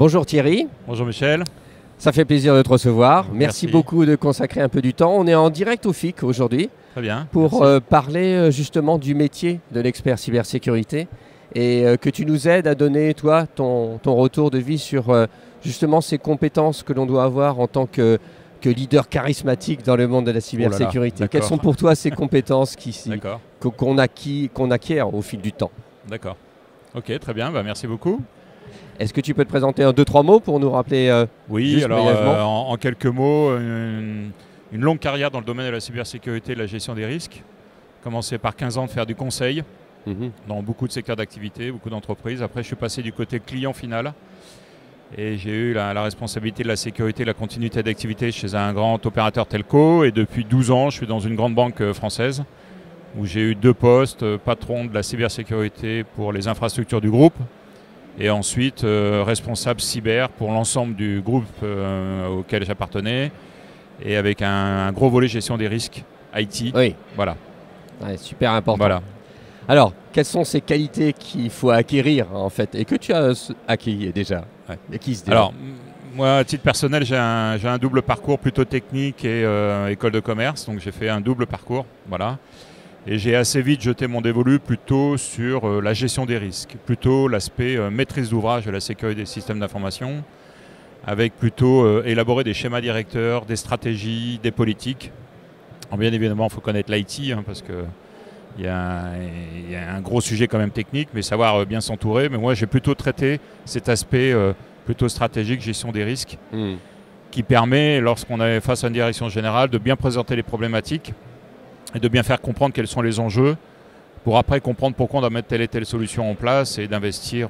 Bonjour Thierry. Bonjour Michel. Ça fait plaisir de te recevoir. Merci Merci beaucoup de consacrer un peu du temps. On est en direct au FIC aujourd'hui Très bien. pour parler justement du métier de l'expert cybersécurité et que tu nous aides à donner, toi, ton retour de vie sur justement ces compétences que l'on doit avoir en tant que leader charismatique dans le monde de la cybersécurité. Quelles sont pour toi ces compétences qu'on acquiert au fil du temps? D'accord. Ok, très bien. Merci beaucoup. Est-ce que tu peux te présenter en 2-3 mots pour nous rappeler Oui, alors brièvement en quelques mots, une longue carrière dans le domaine de la cybersécurité et de la gestion des risques. Commencé par 15 ans de faire du conseil dans beaucoup de secteurs d'activité, beaucoup d'entreprises. Après, je suis passé du côté client final et j'ai eu la responsabilité de la sécurité et de la continuité d'activité chez un grand opérateur telco. Et depuis 12 ans, je suis dans une grande banque française où j'ai eu 2 postes, patron de la cybersécurité pour les infrastructures du groupe. Et ensuite, responsable cyber pour l'ensemble du groupe auquel j'appartenais, et avec un gros volet gestion des risques IT. Oui. Voilà. Ouais, super important. Voilà. Alors, quelles sont ces qualités qu'il faut acquérir en fait et que tu as acquis déjà Alors, moi, à titre personnel, j'ai un double parcours plutôt technique et école de commerce. Donc, j'ai fait un double parcours. Voilà. Et j'ai assez vite jeté mon dévolu plutôt sur la gestion des risques, plutôt l'aspect maîtrise d'ouvrage de la sécurité des systèmes d'information, avec plutôt élaborer des schémas directeurs, des stratégies, des politiques. Alors bien évidemment, il faut connaître l'IT, parce qu'il y a un gros sujet quand même technique, mais savoir bien s'entourer. Mais moi, j'ai plutôt traité cet aspect plutôt stratégique, gestion des risques, qui permet, lorsqu'on est face à une direction générale, de bien présenter les problématiques et de bien faire comprendre quels sont les enjeux pour après comprendre pourquoi on doit mettre telle et telle solution en place et d'investir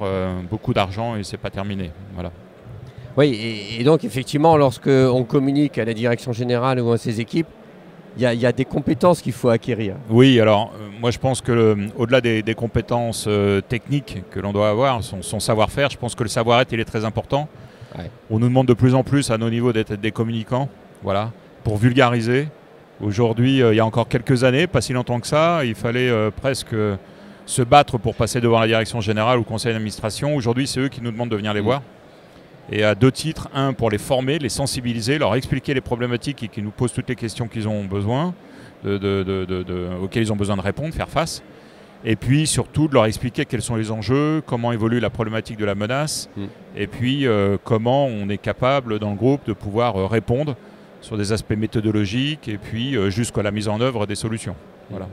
beaucoup d'argent et c'est pas terminé. Voilà. Oui, et donc effectivement, lorsqu'on communique à la direction générale ou à ses équipes, il y a des compétences qu'il faut acquérir. Oui, alors moi je pense que au-delà des compétences techniques que l'on doit avoir, son savoir-faire, je pense que le savoir-être il est très important. Ouais. On nous demande de plus en plus à nos niveaux d'être des communicants, voilà, pour vulgariser. Aujourd'hui, il y a encore quelques années, pas si longtemps que ça, il fallait presque se battre pour passer devant la direction générale ou le conseil d'administration. Aujourd'hui, c'est eux qui nous demandent de venir les voir. Et à 2 titres, un, pour les former, les sensibiliser, leur expliquer les problématiques et qui nous posent toutes les questions qu'ils ont besoin, auxquelles ils ont besoin de répondre, faire face. Et puis surtout de leur expliquer quels sont les enjeux, comment évolue la problématique de la menace, et puis comment on est capable dans le groupe de pouvoir répondre sur des aspects méthodologiques et puis jusqu'à la mise en œuvre des solutions. Voilà.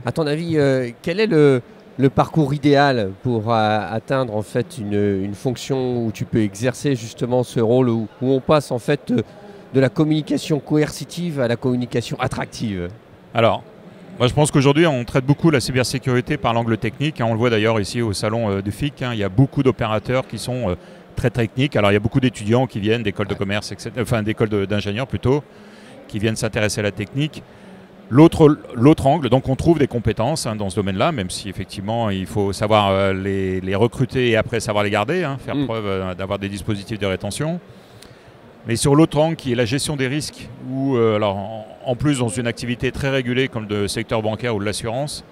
À ton avis, quel est le parcours idéal pour atteindre en fait une fonction où tu peux exercer justement ce rôle où on passe en fait de la communication coercitive à la communication attractive? Alors, moi je pense qu'aujourd'hui on traite beaucoup la cybersécurité par l'angle technique. On le voit d'ailleurs ici au salon du FIC. Il y a beaucoup d'opérateurs qui sont très techniques. Alors il y a beaucoup d'étudiants qui viennent d'écoles de commerce, etc., enfin d'écoles d'ingénieurs plutôt, qui viennent s'intéresser à la technique. L'autre angle, donc on trouve des compétences dans ce domaine-là, même si effectivement il faut savoir les recruter et après savoir les garder, faire preuve d'avoir des dispositifs de rétention. Mais sur l'autre angle qui est la gestion des risques, où alors en plus dans une activité très régulée comme le secteur bancaire ou de l'assurance,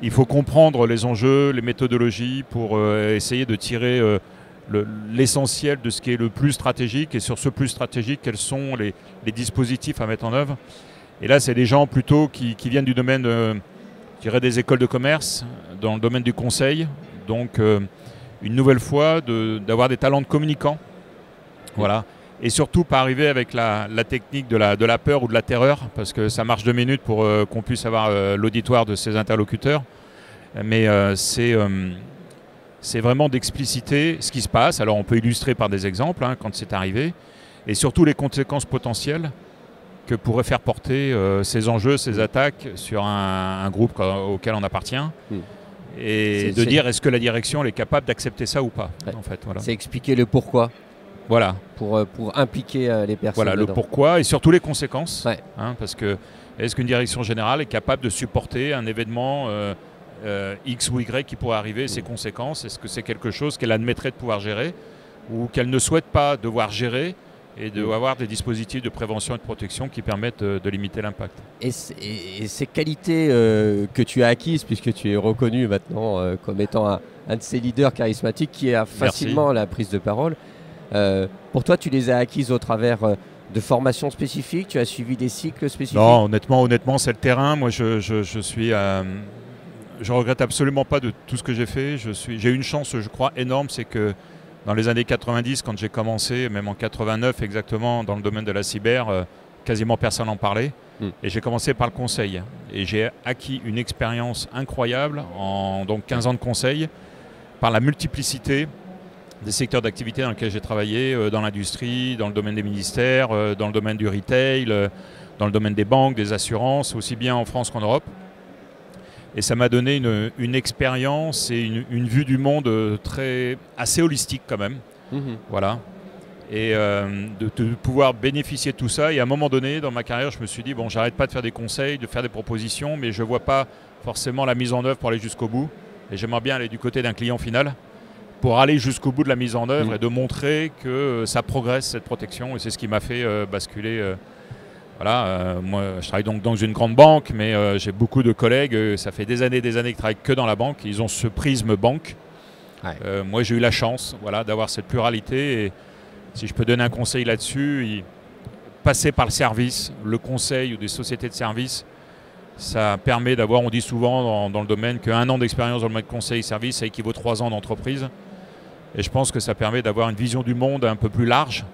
il faut comprendre les enjeux, les méthodologies pour essayer de tirer l'essentiel de ce qui est le plus stratégique, et sur ce plus stratégique, quels sont les dispositifs à mettre en œuvre. Et là, c'est des gens plutôt qui viennent du domaine, je dirais, des écoles de commerce, dans le domaine du conseil. Donc, une nouvelle fois, d'avoir des talents de communicants. Voilà. Et surtout, pas arriver avec la technique de la peur ou de la terreur, parce que ça marche 2 minutes pour qu'on puisse avoir l'auditoire de ses interlocuteurs. Mais c'est vraiment d'expliciter ce qui se passe. Alors, on peut illustrer par des exemples, quand c'est arrivé, et surtout les conséquences potentielles que pourraient faire porter ces enjeux, ces attaques sur un groupe auquel on appartient. Et de dire est-ce que la direction elle est capable d'accepter ça ou pas. En fait, voilà. C'est expliquer le pourquoi. Voilà. Pour impliquer les personnes. Voilà, dedans. Le pourquoi et surtout les conséquences. Parce que est-ce qu'une direction générale est capable de supporter un événement X ou Y qui pourrait arriver, ses conséquences? Est-ce que c'est quelque chose qu'elle admettrait de pouvoir gérer ou qu'elle ne souhaite pas devoir gérer et d'avoir des dispositifs de prévention et de protection qui permettent de limiter l'impact. Et ces qualités que tu as acquises, puisque tu es reconnu maintenant comme étant un de ces leaders charismatiques qui a facilement la prise de parole, pour toi, tu les as acquises au travers de formations spécifiques? Tu as suivi des cycles spécifiques? Non, honnêtement, c'est le terrain. Moi, je regrette absolument pas de tout ce que j'ai fait. J'ai eu une chance, je crois, énorme, c'est que dans les années 90, quand j'ai commencé, même en 89 exactement, dans le domaine de la cyber, quasiment personne n'en parlait. Et j'ai commencé par le conseil. Et j'ai acquis une expérience incroyable en donc 15 ans de conseil, par la multiplicité des secteurs d'activité dans lesquels j'ai travaillé, dans l'industrie, dans le domaine des ministères, dans le domaine du retail, dans le domaine des banques, des assurances, aussi bien en France qu'en Europe. Et ça m'a donné une expérience et une vue du monde assez holistique quand même. Voilà. Et de pouvoir bénéficier de tout ça. Et à un moment donné, dans ma carrière, je me suis dit, bon, j'arrête pas de faire des conseils, de faire des propositions, mais je ne vois pas forcément la mise en œuvre pour aller jusqu'au bout. Et j'aimerais bien aller du côté d'un client final pour aller jusqu'au bout de la mise en œuvre et de montrer que ça progresse, cette protection. Et c'est ce qui m'a fait basculer. Moi, je travaille donc dans une grande banque, mais j'ai beaucoup de collègues. Ça fait des années qu'ils travaillent que dans la banque. Ils ont ce prisme banque. Ouais. Moi, j'ai eu la chance d'avoir cette pluralité. Et si je peux donner un conseil là-dessus, passer par le service, le conseil ou des sociétés de services, ça permet d'avoir, on dit souvent dans le domaine, qu'un an d'expérience dans le domaine conseil et service, ça équivaut 3 ans d'entreprise. Et je pense que ça permet d'avoir une vision du monde un peu plus large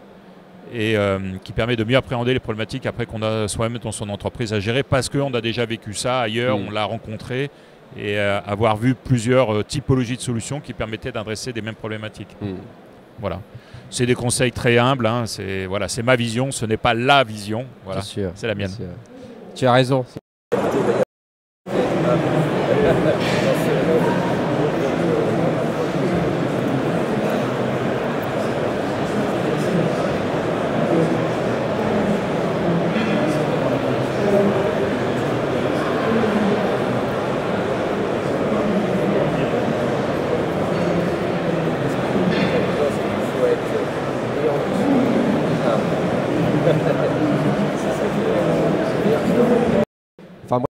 et qui permet de mieux appréhender les problématiques après qu'on a soi-même dans son entreprise à gérer, parce qu'on a déjà vécu ça ailleurs, on l'a rencontré, et avoir vu plusieurs typologies de solutions qui permettaient d'adresser des mêmes problématiques. Voilà. C'est des conseils très humbles, hein. C'est ma vision, ce n'est pas la vision, voilà. C'est la mienne. Tu as raison. Enfin, moi,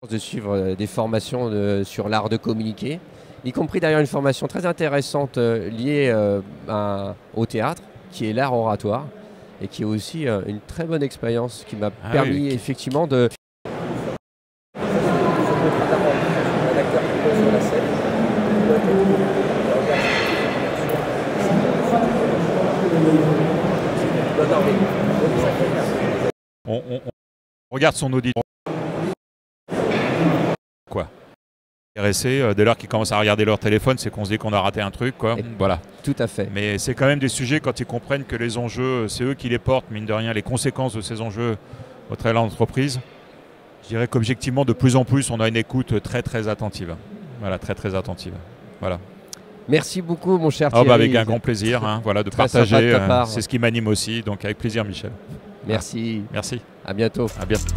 j'ai de suivre des formations sur l'art de communiquer, y compris d'ailleurs une formation très intéressante liée au théâtre, qui est l'art oratoire, et qui est aussi une très bonne expérience qui m'a permis effectivement de... On regarde son auditoire. Quoi. Dès lors qu'ils commencent à regarder leur téléphone, c'est qu'on se dit qu'on a raté un truc, quoi. Voilà. Tout à fait. Mais c'est quand même des sujets, quand ils comprennent que les enjeux, c'est eux qui les portent, mine de rien, les conséquences de ces enjeux au travers de l'entreprise. Je dirais qu'objectivement, de plus en plus, on a une écoute très très attentive. Voilà, très très attentive. Voilà. Merci beaucoup, mon cher Thierry. Avec un grand plaisir, de partager. C'est ce qui m'anime aussi, donc avec plaisir, Michel. Merci. Merci. À bientôt. À bientôt.